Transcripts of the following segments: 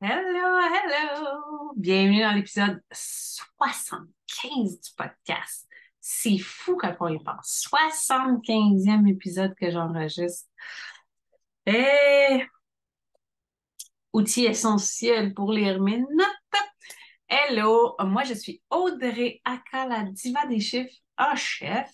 Hello, hello! Bienvenue dans l'épisode 75 du podcast. C'est fou quand on y pense. 75e épisode que j'enregistre. Et outil essentiel pour lire mes notes. Hello! Moi, je suis Audrey Aka, la diva des chiffres en chef.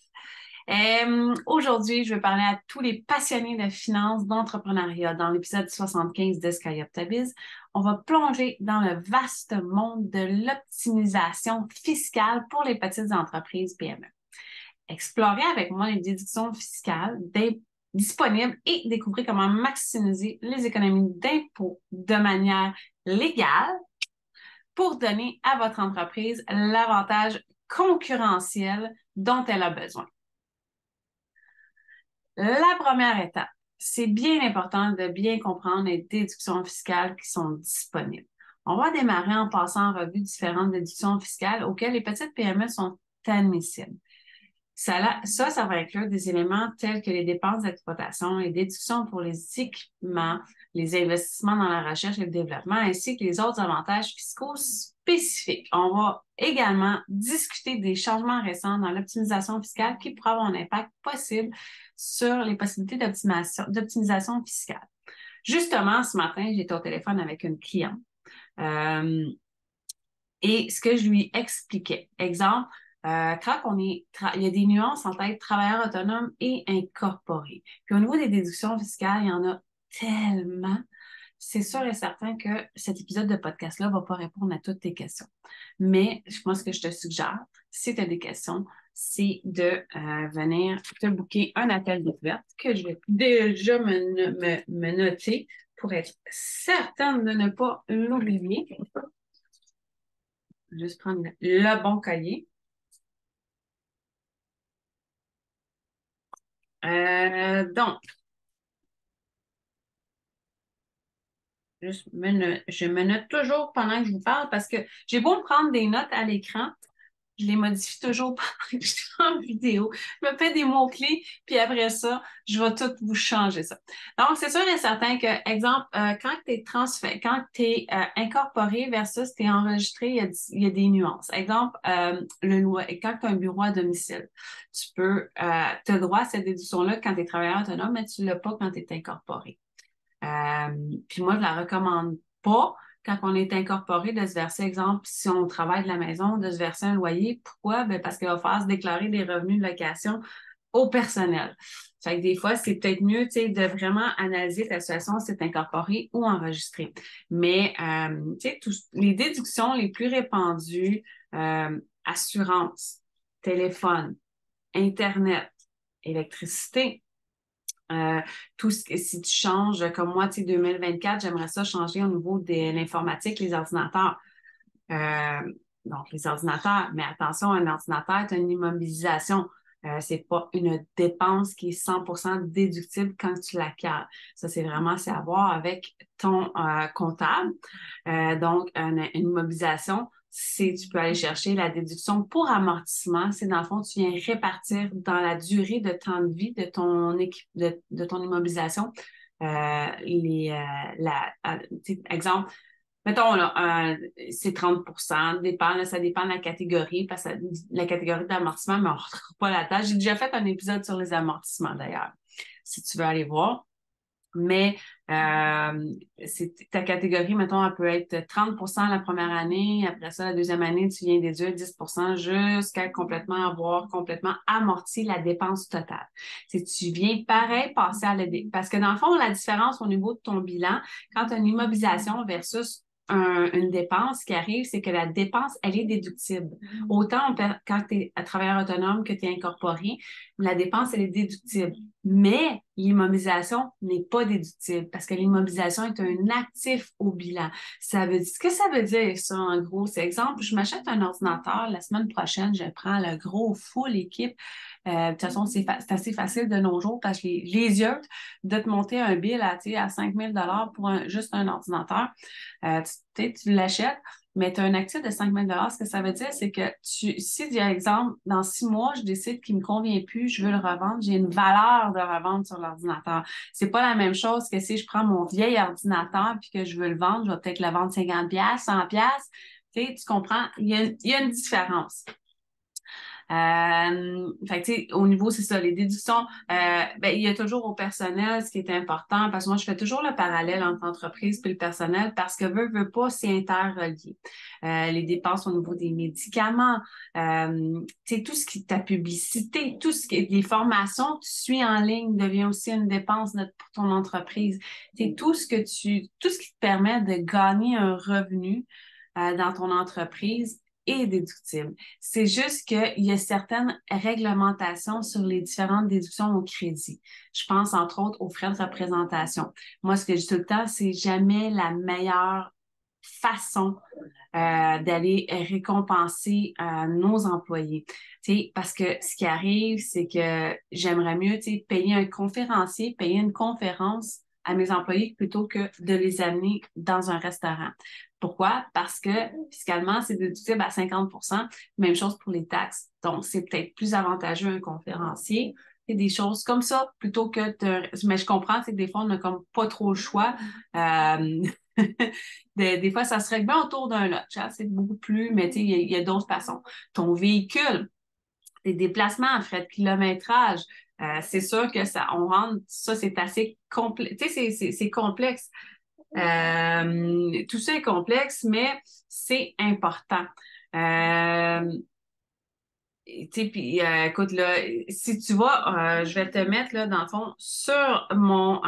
Aujourd'hui, je vais parler à tous les passionnés de finances, d'entrepreneuriat. Dans l'épisode 75 de Sky Up Ta Biz, on va plonger dans le vaste monde de l'optimisation fiscale pour les petites entreprises PME. Explorez avec moi les déductions fiscales disponibles et découvrez comment maximiser les économies d'impôts de manière légale pour donner à votre entreprise l'avantage concurrentiel dont elle a besoin. La première étape, c'est bien important de bien comprendre les déductions fiscales qui sont disponibles. On va démarrer en passant en revue différentes déductions fiscales auxquelles les petites PME sont admissibles. Ça va inclure des éléments tels que les dépenses d'exploitation, les déductions pour les équipements, les investissements dans la recherche et le développement, ainsi que les autres avantages fiscaux spécifiques. On va également discuter des changements récents dans l'optimisation fiscale qui pourraient avoir un impact possible sur les possibilités d'optimisation fiscale. Justement, ce matin, j'étais au téléphone avec une cliente et ce que je lui expliquais, exemple, quand il y a des nuances entre être travailleur autonome et incorporé. Puis au niveau des déductions fiscales, il y en a tellement. C'est sûr et certain que cet épisode de podcast-là ne va pas répondre à toutes tes questions. Mais moi, ce que je te suggère, si tu as des questions, c'est de venir te booker un appel découverte que je vais déjà me noter pour être certaine de ne pas l'oublier. Juste prendre le bon cahier. Donc, je me note toujours pendant que je vous parle parce que j'ai beau me prendre des notes à l'écran, je les modifie toujours pendant que je suis en vidéo. Je me fais des mots-clés, puis après ça, je vais tout vous changer ça. Donc, c'est sûr et certain que, exemple, quand tu es quand tu es incorporé versus tu es enregistré, il y a des nuances. Exemple, quand tu as un bureau à domicile, tu peux, tu as droit à cette déduction-là quand tu es travailleur autonome, mais tu ne l'as pas quand tu es incorporé. Puis moi, je la recommande pas quand on est incorporé de se verser, exemple, si on travaille de la maison, de se verser un loyer. Pourquoi? Ben parce qu'il va falloir se déclarer des revenus de location au personnel. Fait que des fois, c'est peut-être mieux, tu sais, de vraiment analyser ta situation si c'est incorporé ou enregistré. Mais, tu sais, les déductions les plus répandues, assurance, téléphone, Internet, électricité, tout ce que si tu changes, comme moi, tu sais, 2024, j'aimerais ça changer au niveau de l'informatique, les ordinateurs. Euh, donc, les ordinateurs, mais attention, un ordinateur est une immobilisation. C'est pas une dépense qui est 100% déductible quand tu l'acquiers. Ça, c'est à voir avec ton comptable. Donc, une immobilisation, tu peux aller chercher la déduction pour amortissement. C'est dans le fond, tu viens répartir dans la durée de temps de vie de de ton immobilisation. Exemple, mettons, là, c'est 30%, ça dépend de la catégorie, parce que la catégorie d'amortissement, mais on ne retrouve pas la tâche. J'ai déjà fait un épisode sur les amortissements, d'ailleurs, si tu veux aller voir. Mais ta catégorie, mettons, elle peut être 30% la première année. Après ça, la deuxième année, tu viens déduire 10% jusqu'à complètement avoir complètement amorti la dépense totale. Si tu viens pareil passer à parce que dans le fond, la différence au niveau de ton bilan, quand tu as une immobilisation versus une dépense qui arrive, c'est que la dépense, elle est déductible. Autant quand tu es travailleur autonome que tu es incorporé, la dépense, elle est déductible. Mais l'immobilisation n'est pas déductible parce que l'immobilisation est un actif au bilan. Ce que ça veut dire, ça, en gros, c'est exemple, je m'achète un ordinateur, la semaine prochaine, je prends le gros full équipe, De toute façon, c'est assez facile de nos jours parce que les yeux de te monter un bill à 5 000 pour juste un ordinateur. Tu l'achètes, mais tu as un actif de 5 000 ce que ça veut dire, c'est que si, par exemple, dans 6 mois, je décide qu'il ne me convient plus, je veux le revendre, j'ai une valeur de revendre sur l'ordinateur. C'est pas la même chose que si je prends mon vieil ordinateur puis que je veux le vendre, je vais peut-être le vendre 50 100 tu comprends? Il y a une différence. Fait que, tu sais, au niveau, c'est ça, les déductions, il y a toujours au personnel ce qui est important, parce que moi, je fais toujours le parallèle entre l'entreprise et le personnel, parce que veut pas, c'est interrelié. Les dépenses au niveau des médicaments, tu sais, tout ce qui est ta publicité, tout ce qui est des formations que tu suis en ligne devient aussi une dépense pour ton entreprise. C'est tout ce qui te permet de gagner un revenu dans ton entreprise est déductible. C'est juste qu'il y a certaines réglementations sur les différentes déductions au crédit. Je pense entre autres aux frais de représentation. Moi, ce que je dis tout le temps, c'est jamais la meilleure façon d'aller récompenser nos employés. Parce que ce qui arrive, c'est que j'aimerais mieux payer un conférencier, payer une conférence à mes employés plutôt que de les amener dans un restaurant. Pourquoi? Parce que fiscalement, c'est déductible à 50 même chose pour les taxes. Donc, c'est peut-être plus avantageux un conférencier et des choses comme ça plutôt que de... Mais je comprends, c'est que des fois, on n'a comme pas trop le choix. Des fois, ça se règle bien autour d'un lot. C'est beaucoup plus, mais il y a d'autres façons. Ton véhicule, tes déplacements, frais de kilométrage, c'est sûr que on rentre, ça, c'est assez complexe. Tu sais, c'est complexe. Tout ça est complexe, mais c'est important. Puis, écoute, là, si tu vas, je vais te mettre, là, dans le fond, sur mon...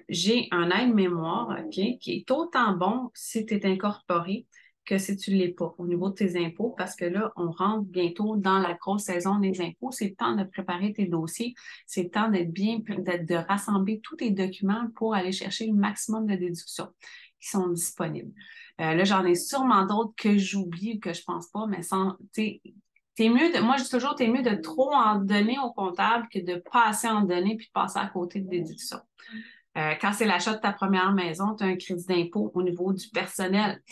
j'ai un aide-mémoire, OK, qui est autant bon si tu es incorporé que si tu ne l'es pas au niveau de tes impôts, parce que là, on rentre bientôt dans la grosse saison des impôts. C'est le temps de préparer tes dossiers. C'est le temps de rassembler tous tes documents pour aller chercher le maximum de déductions qui sont disponibles. Là, j'en ai sûrement d'autres que j'oublie ou que je pense pas, mais moi, je dis toujours, t'es mieux de trop en donner au comptable que de pas assez en donner puis de passer à côté de déduction. Quand c'est l'achat de ta première maison, tu as un crédit d'impôt au niveau du personnel.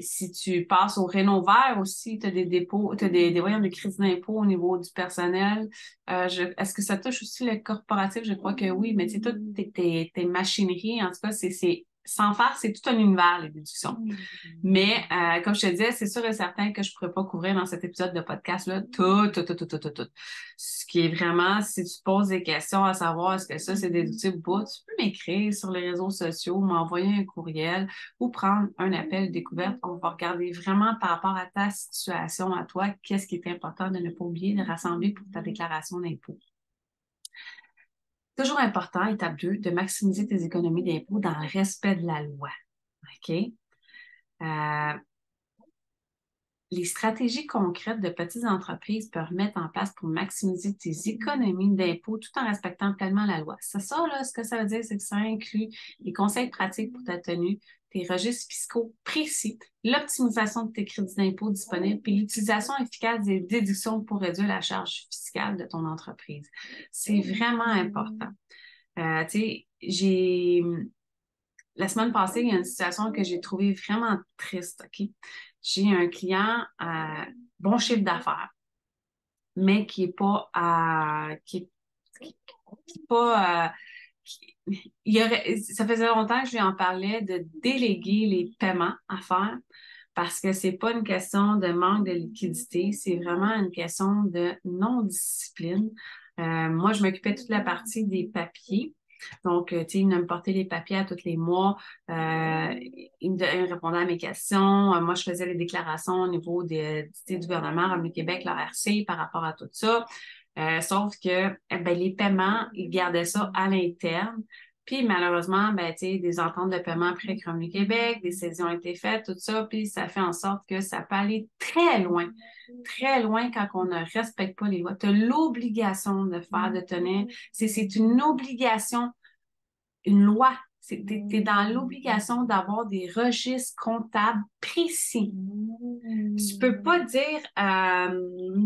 Si tu passes au Rénovert aussi, tu as des dépôts, tu as des crédits d'impôt au niveau du personnel. Est-ce que ça touche aussi le corporatif? Je crois que oui, mais tu sais, toutes tes machineries, en tout cas, c'est sans faire, c'est tout un univers, les déductions. Mais, comme je te disais, c'est sûr et certain que je ne pourrais pas couvrir dans cet épisode de podcast-là tout. Ce qui est vraiment, si tu te poses des questions à savoir est-ce que ça, c'est déductible ou pas, tu peux m'écrire sur les réseaux sociaux, m'envoyer un courriel ou prendre un appel découverte. On va regarder vraiment par rapport à ta situation, à toi, qu'est-ce qui est important de ne pas oublier de rassembler pour ta déclaration d'impôt. Toujours important, étape 2, de maximiser tes économies d'impôt dans le respect de la loi. OK? Les stratégies concrètes de petites entreprises peuvent mettre en place pour maximiser tes économies d'impôt tout en respectant pleinement la loi. C'est ça, là, ce que ça veut dire, c'est que ça inclut les conseils pratiques pour ta tenue, tes registres fiscaux précis, l'optimisation de tes crédits d'impôt disponibles, puis l'utilisation efficace des déductions pour réduire la charge fiscale de ton entreprise. C'est vraiment important. Tu sais, la semaine passée, il y a une situation que j'ai trouvée vraiment triste, OK? J'ai un client à bon chiffre d'affaires, mais qui est pas ça faisait longtemps que je lui en parlais de déléguer les paiements à faire parce que c'est pas une question de manque de liquidité, c'est vraiment une question de non-discipline. Moi, je m'occupais de toute la partie des papiers. Donc, tu sais, il venait me porter les papiers à tous les mois. Il me répondait à mes questions. Moi, je faisais les déclarations au niveau du gouvernement, Revenu Québec, l'ARC, par rapport à tout ça. Sauf que les paiements, ils gardaient ça à l'interne. Puis malheureusement, des ententes de paiement après avec Revenu Québec, des saisies ont été faites, tout ça, puis ça fait en sorte que ça peut aller très loin quand on ne respecte pas les lois. Tu as l'obligation de faire, de tenir. C'est une obligation, une loi T'es dans l'obligation d'avoir des registres comptables précis. Tu peux pas dire,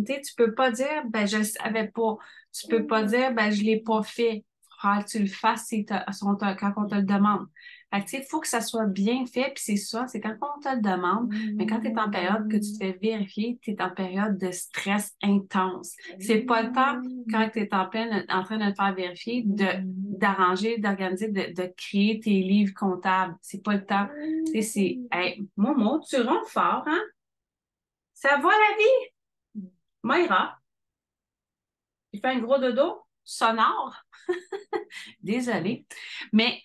tu peux pas dire, ben, je le savais pas. Tu peux pas dire, ben, je l'ai pas fait. Faut que tu le fasses quand on te le demande. Fait que, tu sais, il faut que ça soit bien fait, puis c'est ça, c'est quand on te le demande, mais quand tu es en période que tu te fais vérifier, tu es en période de stress intense. C'est pas le temps, quand tu es en train de te faire vérifier, d'arranger, d'organiser, de créer tes livres comptables. C'est pas le temps. Tu sais, hey, Momo, tu ronds fort, hein? Ça va la vie? Moira, il fait un gros dodo sonore. Désolée. Mais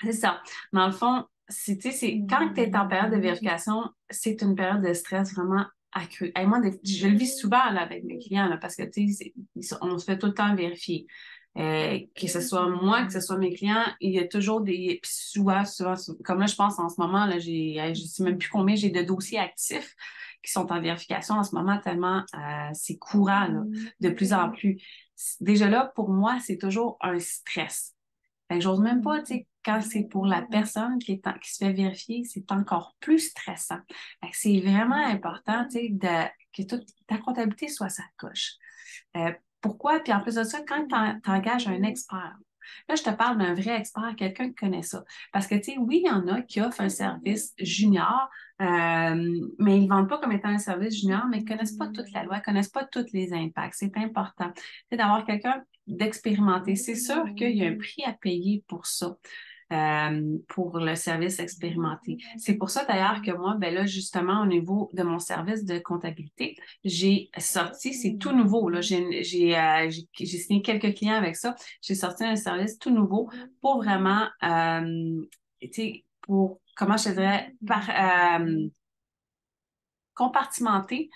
c'est ça. Dans le fond, quand tu es en période de vérification, c'est une période de stress vraiment accrue. Et moi, je le vis souvent là, avec mes clients là, parce que on se fait tout le temps vérifier. Que ce soit moi, que ce soit mes clients, il y a toujours des. Puis souvent, comme là, je pense en ce moment, là, je ne sais même plus combien j'ai de dossiers actifs qui sont en vérification en ce moment, tellement c'est courant, là, de plus en plus. Déjà là, pour moi, c'est toujours un stress. Fait que j'ose même pas, tu sais, quand c'est pour la personne qui se fait vérifier, c'est encore plus stressant. Fait que c'est vraiment important, tu sais, que toute ta comptabilité soit sa coche. Pourquoi? Puis en plus de ça, quand tu engages un expert, là, je te parle d'un vrai expert, quelqu'un qui connaît ça. Parce que, tu sais, oui, il y en a qui offrent un service junior, mais ils ne vendent pas comme étant un service junior, mais ils ne connaissent pas toute la loi, ils ne connaissent pas tous les impacts. C'est important, c'est d'avoir quelqu'un d'expérimenté. C'est sûr qu'il y a un prix à payer pour ça. Pour le service expérimenté. C'est pour ça d'ailleurs que moi, ben là, justement, au niveau de mon service de comptabilité, j'ai sorti, c'est tout nouveau, là, j'ai signé quelques clients avec ça, j'ai sorti un service tout nouveau pour vraiment, tu sais, pour, comment je te dirais, compartimenter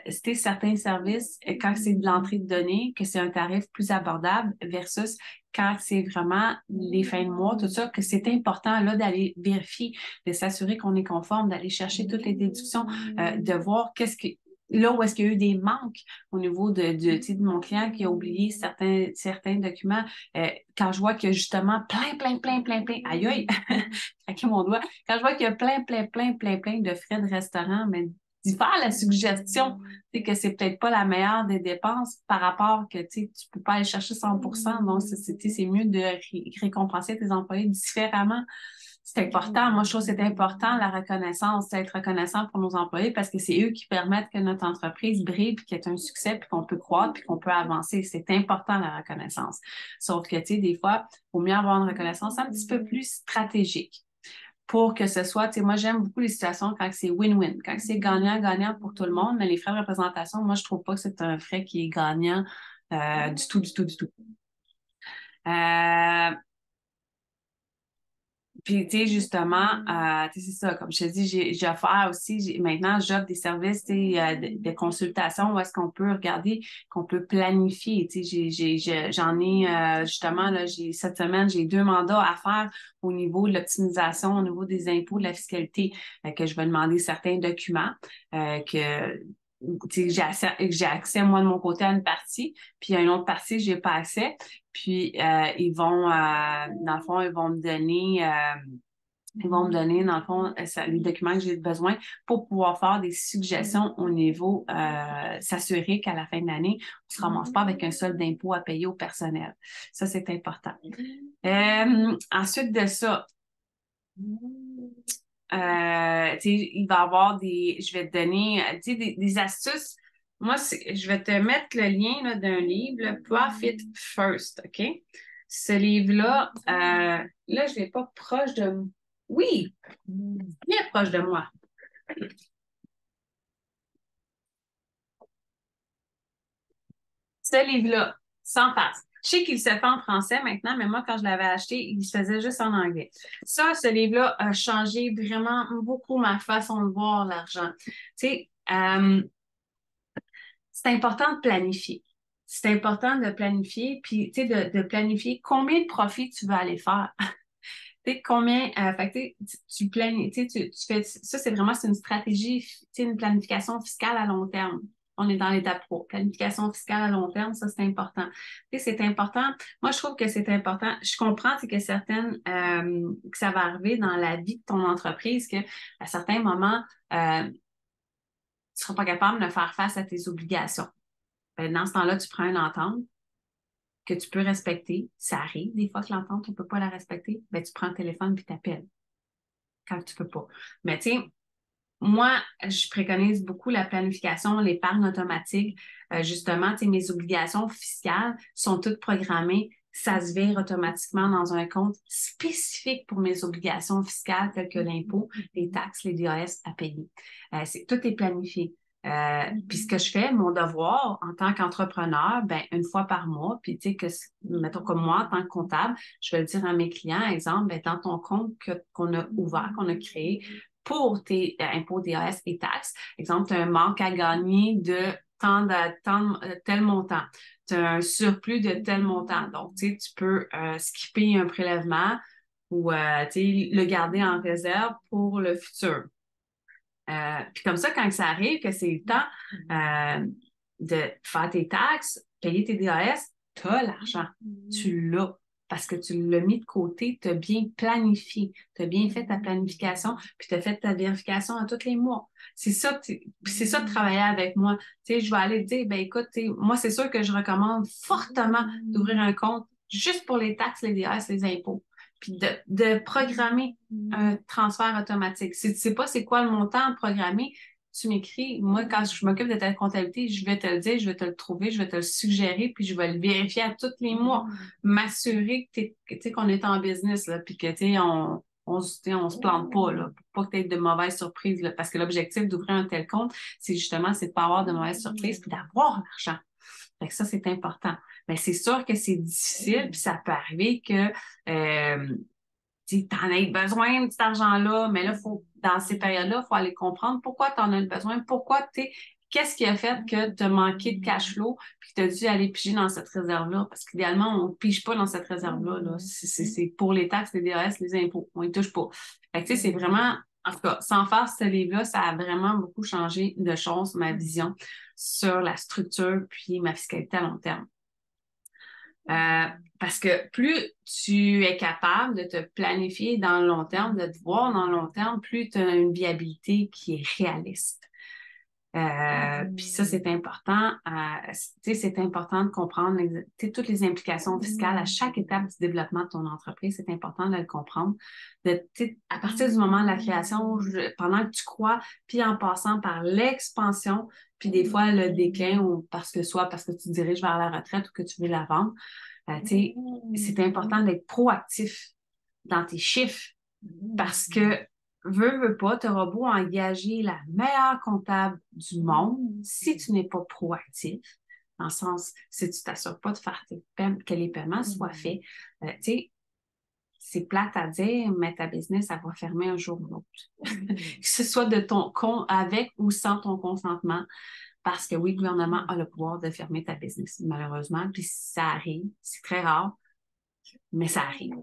c'était certains services, quand c'est de l'entrée de données, que c'est un tarif plus abordable versus quand c'est vraiment les fins de mois, tout ça, que c'est important là d'aller vérifier, de s'assurer qu'on est conforme, d'aller chercher toutes les déductions, de voir là où est-ce qu'il y a eu des manques au niveau tu sais, de mon client qui a oublié certains documents, quand je vois qu'il y a justement plein, aïe aïe, avec mon doigt, quand je vois qu'il y a plein de frais de restaurant, mais d'y faire la suggestion, tu sais, que c'est peut-être pas la meilleure des dépenses par rapport que tu peux pas aller chercher 100%. Donc, c'est mieux de récompenser tes employés différemment. C'est important. Moi, je trouve que c'est important, la reconnaissance, être reconnaissant pour nos employés parce que c'est eux qui permettent que notre entreprise brille puis qu'elle ait un succès puis qu'on peut croître puis qu'on peut avancer. C'est important, la reconnaissance. Sauf que, tu sais, des fois, il vaut mieux avoir une reconnaissance un petit peu plus stratégique pour que ce soit, tu sais, moi, j'aime beaucoup les situations quand c'est win-win, quand c'est gagnant-gagnant pour tout le monde, mais les frais de représentation, moi, je trouve pas que c'est un frais qui est gagnant du tout, du tout, du tout. Euh, Puis, tu sais, justement, tu sais, c'est ça, comme je te dis, j'ai offert aussi, maintenant, j'offre des services, tu sais, de consultation où est-ce qu'on peut regarder, qu'on peut planifier, tu sais, j'en ai, justement, là, cette semaine, j'ai 2 mandats à faire au niveau de l'optimisation, au niveau des impôts, de la fiscalité, que je vais demander certains documents, que tu sais, j'ai accès, moi, de mon côté, à une partie, puis à une autre partie, j'ai pas accès. Puis ils vont, dans le fond, ils vont me donner, dans le fond, les documents que j'ai besoin pour pouvoir faire des suggestions au niveau, s'assurer qu'à la fin de l'année, on ne se ramasse pas avec un solde d'impôt à payer au personnel. Ça, c'est important. Ensuite de ça, il va y avoir je vais te donner, des astuces. Moi, je vais te mettre le lien là, d'un livre, le Profit First, OK? Ce livre-là, là, je ne l'ai pas proche de moi. Oui, bien proche de moi. Ce livre-là, sans face. Je sais qu'il se fait en français maintenant, mais moi, quand je l'avais acheté, il se faisait juste en anglais. Ça, ce livre-là a changé vraiment beaucoup ma façon de voir l'argent. Tu sais, c'est important de planifier. C'est important de planifier, puis tu sais, de planifier combien de profits tu vas aller faire. Tu sais, combien, fait que, tu planifies, tu fais, ça, c'est une stratégie, tu sais, une planification fiscale à long terme. on est dans l'étape 3. Planification fiscale à long terme, ça, c'est important. Tu sais, c'est important. Moi, je trouve que c'est important. Je comprends que que ça va arriver dans la vie de ton entreprise, que à certains moments, tu ne seras pas capable de faire face à tes obligations. Ben, dans ce temps-là, tu prends une entente que tu peux respecter. Ça arrive des fois que l'entente, on ne peut pas la respecter. Ben, tu prends le téléphone puis tu appelles quand tu ne peux pas. Mais tu sais, moi, je préconise beaucoup la planification, l'épargne automatique. Justement, tu sais, mes obligations fiscales sont toutes programmées. Ça se vire automatiquement dans un compte spécifique pour mes obligations fiscales telles que l'impôt, les taxes, les DAS à payer. Tout est planifié. Puis ce que je fais, mon devoir en tant qu'entrepreneur, ben une fois par mois, puis tu sais que mettons comme moi en tant que comptable, je vais le dire à mes clients, exemple, ben, dans ton compte qu'on a ouvert, qu'on a créé pour tes impôts, DAS et taxes, exemple, tu as un manque à gagner de tel montant, tu as un surplus de tel montant, donc tu sais, tu peux skipper un prélèvement ou tu sais, le garder en réserve pour le futur. Puis comme ça, quand ça arrive, que c'est le temps de faire tes taxes, payer tes DAS, tu as l'argent. Tu l'as. Parce que tu l'as mis de côté, tu as bien planifié, tu as bien fait ta planification, puis tu as fait ta vérification à tous les mois. C'est ça, c'est ça de travailler avec moi. Tu sais, je vais aller te dire, ben écoute, moi, c'est sûr que je recommande fortement d'ouvrir un compte juste pour les taxes, les DAS, les impôts puis de programmer un transfert automatique. Si tu ne sais pas c'est quoi le montant programmé, tu m'écris. Moi, quand je m'occupe de ta comptabilité, je vais te le dire, je vais te le trouver, je vais te le suggérer, puis je vais le vérifier à tous les mois. M'assurer qu'on est en business, là, puis que on se plante pas, là, pour pas que tu aies de mauvaises surprises. Là, parce que l'objectif d'ouvrir un tel compte, c'est justement de ne pas avoir de mauvaises surprises puis d'avoir l'argent. Fait que ça, c'est important. Mais c'est sûr que c'est difficile, puis ça peut arriver que tu en aies besoin de cet argent-là, mais là, dans ces périodes-là, il faut aller comprendre pourquoi tu en as besoin, qu'est-ce qui a fait que tu as manqué de cash flow, puis que tu as dû aller piger dans cette réserve-là. Parce qu'idéalement, on ne pige pas dans cette réserve-là. Là. C'est pour les taxes, les DAS, les impôts. On ne touche pas. Fait que, tu sais, c'est vraiment, en tout cas, sans faire ce livre-là, ça a vraiment beaucoup changé de choses, ma vision sur la structure puis ma fiscalité à long terme. Parce que plus tu es capable de te planifier dans le long terme, de te voir dans le long terme, plus tu as une viabilité qui est réaliste. Puis ça, c'est important. C'est important de comprendre toutes les implications fiscales à chaque étape du développement de ton entreprise. C'est important de le comprendre. À partir du moment de la création, pendant que tu crois, puis en passant par l'expansion, puis des fois le déclin, ou parce que tu te diriges vers la retraite ou que tu veux la vendre, c'est important d'être proactif dans tes chiffres parce que veux pas, tu auras beau engager la meilleure comptable du monde si tu n'es pas proactif, dans le sens, si tu t'assures pas de faire que les paiements soient faits, tu sais, c'est plate à dire, mais ta business, elle va fermer un jour ou l'autre. Que ce soit de ton compte, avec ou sans ton consentement, parce que oui, le gouvernement a le pouvoir de fermer ta business, malheureusement, puis ça arrive, c'est très rare, mais ça arrive.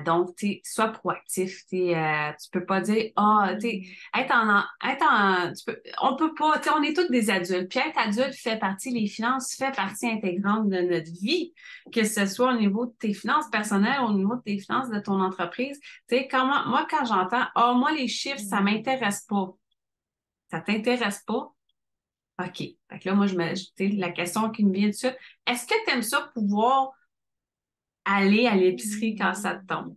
Donc, sois proactif. Tu peux pas dire, on peut pas, on est tous des adultes. Puis être adulte les finances fait partie intégrante de notre vie, que ce soit au niveau de tes finances personnelles, au niveau de tes finances de ton entreprise. Moi, quand j'entends, moi, les chiffres, ça m'intéresse pas. Ça t'intéresse pas? OK. Fait que là, moi, la question qui me vient tout de suite, est-ce que tu aimes ça pouvoir aller à l'épicerie quand ça te tombe?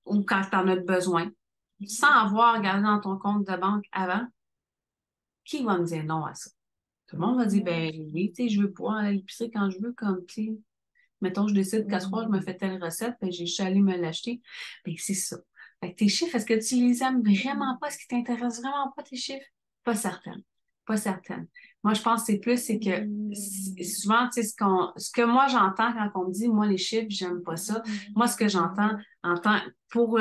Ou quand tu en as besoin, sans avoir regardé dans ton compte de banque avant, qui va me dire non à ça? Tout le monde va dire, ben oui, je veux pouvoir aller à l'épicerie quand je veux, comme, mettons, je décide qu'à ce soir, je me fais telle recette, ben j'ai juste allé me l'acheter. Ben c'est ça. Fait que tes chiffres, est-ce que tu les aimes vraiment pas? Est-ce qu'ils t'intéressent vraiment pas, tes chiffres? Pas certaine. Pas certaine. Moi, je pense que c'est que souvent, ce que moi j'entends quand on me dit, moi, les chiffres, j'aime pas ça. Moi, ce que j'entends pour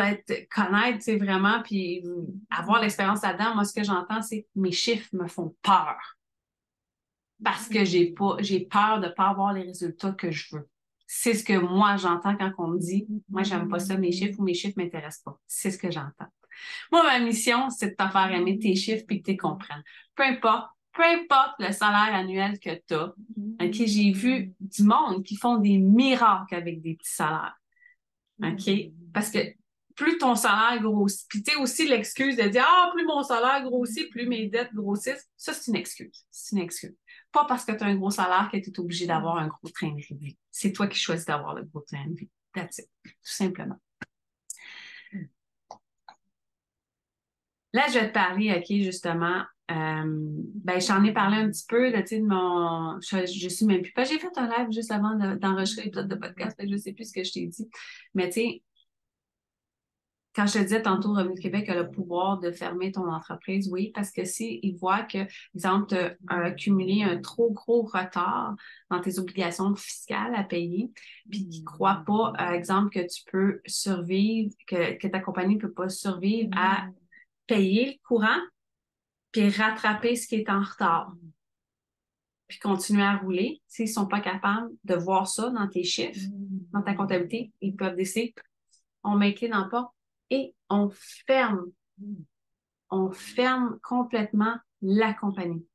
connaître, vraiment, puis avoir l'expérience là-dedans, moi, ce que j'entends, c'est que mes chiffres me font peur. Parce que j'ai peur de pas avoir les résultats que je veux. C'est ce que moi, j'entends quand on me dit, moi, j'aime pas ça, mes chiffres ou mes chiffres m'intéressent pas. C'est ce que j'entends. Moi, ma mission, c'est de te faire aimer tes chiffres puis que tu les comprennes. Peu importe le salaire annuel que tu as. OK? J'ai vu du monde qui font des miracles avec des petits salaires. OK? Parce que plus ton salaire grossit, puis tu sais aussi l'excuse de dire, ah, plus mon salaire grossit, plus mes dettes grossissent, ça, c'est une excuse. C'est une excuse. Pas parce que tu as un gros salaire que tu es obligé d'avoir un gros train de vie. C'est toi qui choisis d'avoir le gros train de vie. That's it. Tout simplement. Là, je vais te parler, OK, justement. Ben, j'en ai parlé un petit peu, là, tu sais, de mon. Je suis même plus. J'ai fait un live juste avant d'enregistrer l'épisode de podcast, fait que je sais plus ce que je t'ai dit. Mais tu sais, quand je te disais tantôt, Revenu Québec a le pouvoir de fermer ton entreprise, oui, parce que si ils voient que, exemple, tu as accumulé un trop gros retard dans tes obligations fiscales à payer, puis qu'ils ne croient pas, exemple, que tu peux survivre, que ta compagnie ne peut pas survivre à payer le courant, puis rattraper ce qui est en retard, puis continuer à rouler. S'ils ne sont pas capables de voir ça dans tes chiffres, dans ta comptabilité, ils peuvent décider, on met les clés dans le porte et ferme. On ferme complètement la compagnie.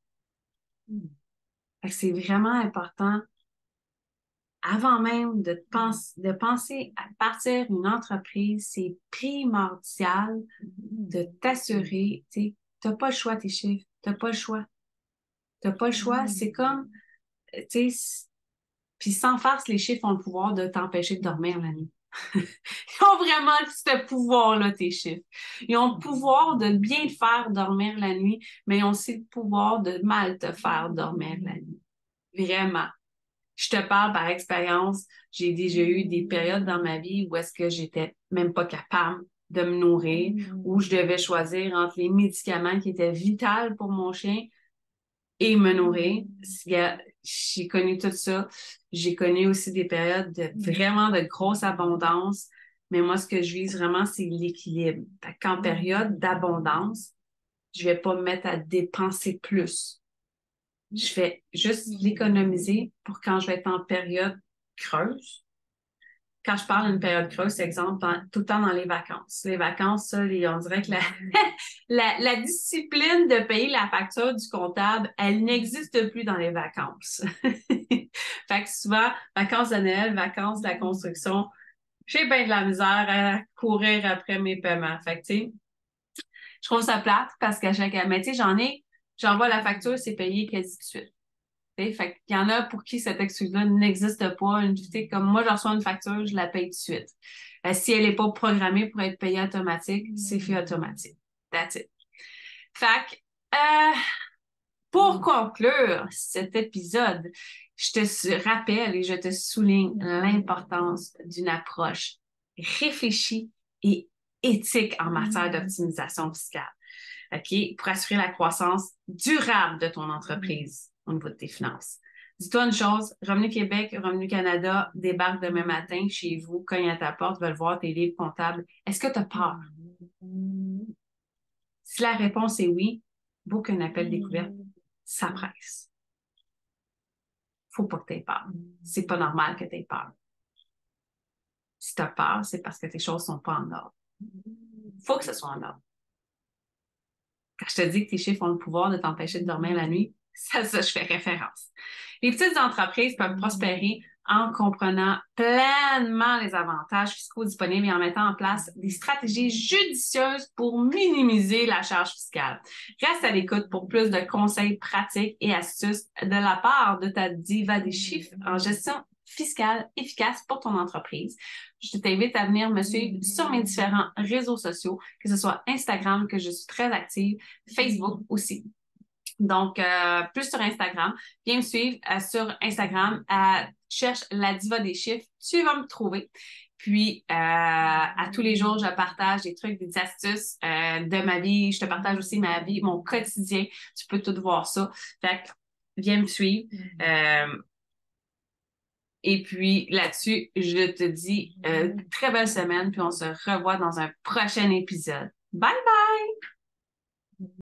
Fait que c'est vraiment important, avant même de penser à partir d'une entreprise, c'est primordial de t'assurer, tu n'as pas le choix, tes chiffres, tu n'as pas le choix. Tu n'as pas le choix, c'est comme, tu sais, puis sans farce, les chiffres ont le pouvoir de t'empêcher de dormir la nuit. Ils ont vraiment ce pouvoir-là, tes chiffres. Ils ont le pouvoir de bien te faire dormir la nuit, mais ils ont aussi le pouvoir de mal te faire dormir la nuit. Vraiment. Je te parle par expérience. J'ai déjà eu des périodes dans ma vie où est-ce que j'étais même pas capable de me nourrir, où je devais choisir entre les médicaments qui étaient vitaux pour mon chien et me nourrir. J'ai connu tout ça. J'ai connu aussi des périodes de vraiment de grosse abondance. Mais moi, ce que je vise vraiment, c'est l'équilibre. Qu'en période d'abondance, je vais pas me mettre à dépenser plus. Je vais juste l'économiser pour quand je vais être en période creuse. Quand je parle d'une période creuse, c'est exemple tout le temps dans les vacances. Les vacances, ça, on dirait que la discipline de payer la facture du comptable, elle n'existe plus dans les vacances. Fait que souvent, vacances de Noël, vacances de la construction, j'ai bien de la misère à courir après mes paiements. Fait que, tu sais, je trouve ça plate parce qu'à chaque... Mais tu sais, j'envoie la facture, c'est payé quasi tout de suite. Fait qu'il y en a pour qui cette excuse-là n'existe pas. Comme moi, je reçois une facture, je la paye tout de suite. Si elle n'est pas programmée pour être payée automatique, c'est fait automatique. That's it. Fait que, pour conclure cet épisode, je te rappelle et je te souligne l'importance d'une approche réfléchie et éthique en matière d'optimisation fiscale. OK? Pour assurer la croissance durable de ton entreprise au niveau de tes finances. Dis-toi une chose, Revenu Québec, Revenu Canada débarquent demain matin chez vous, cognent à ta porte, veulent voir tes livres comptables. Est-ce que tu as peur? Si la réponse est oui, book un appel découverte, ça presse. Faut pas que tu aies peur. C'est pas normal que tu aies peur. Si tu as peur, c'est parce que tes choses sont pas en ordre. Faut que ce soit en ordre. Quand je te dis que tes chiffres ont le pouvoir de t'empêcher de dormir la nuit, ça, je fais référence. Les petites entreprises peuvent prospérer en comprenant pleinement les avantages fiscaux disponibles et en mettant en place des stratégies judicieuses pour minimiser la charge fiscale. Reste à l'écoute pour plus de conseils pratiques et astuces de la part de ta diva des chiffres en gestion fiscale efficace pour ton entreprise. Je t'invite à venir me suivre sur mes différents réseaux sociaux, que ce soit Instagram, que je suis très active, Facebook aussi. Donc, plus sur Instagram. Viens me suivre sur Instagram. Cherche la diva des chiffres. Tu vas me trouver. Puis, à tous les jours, je partage des trucs, des astuces de ma vie. Je te partage aussi ma vie, mon quotidien. Tu peux tout voir ça. Fait que, viens me suivre. Et puis, là-dessus, je te dis très belle semaine. Puis, on se revoit dans un prochain épisode. Bye bye!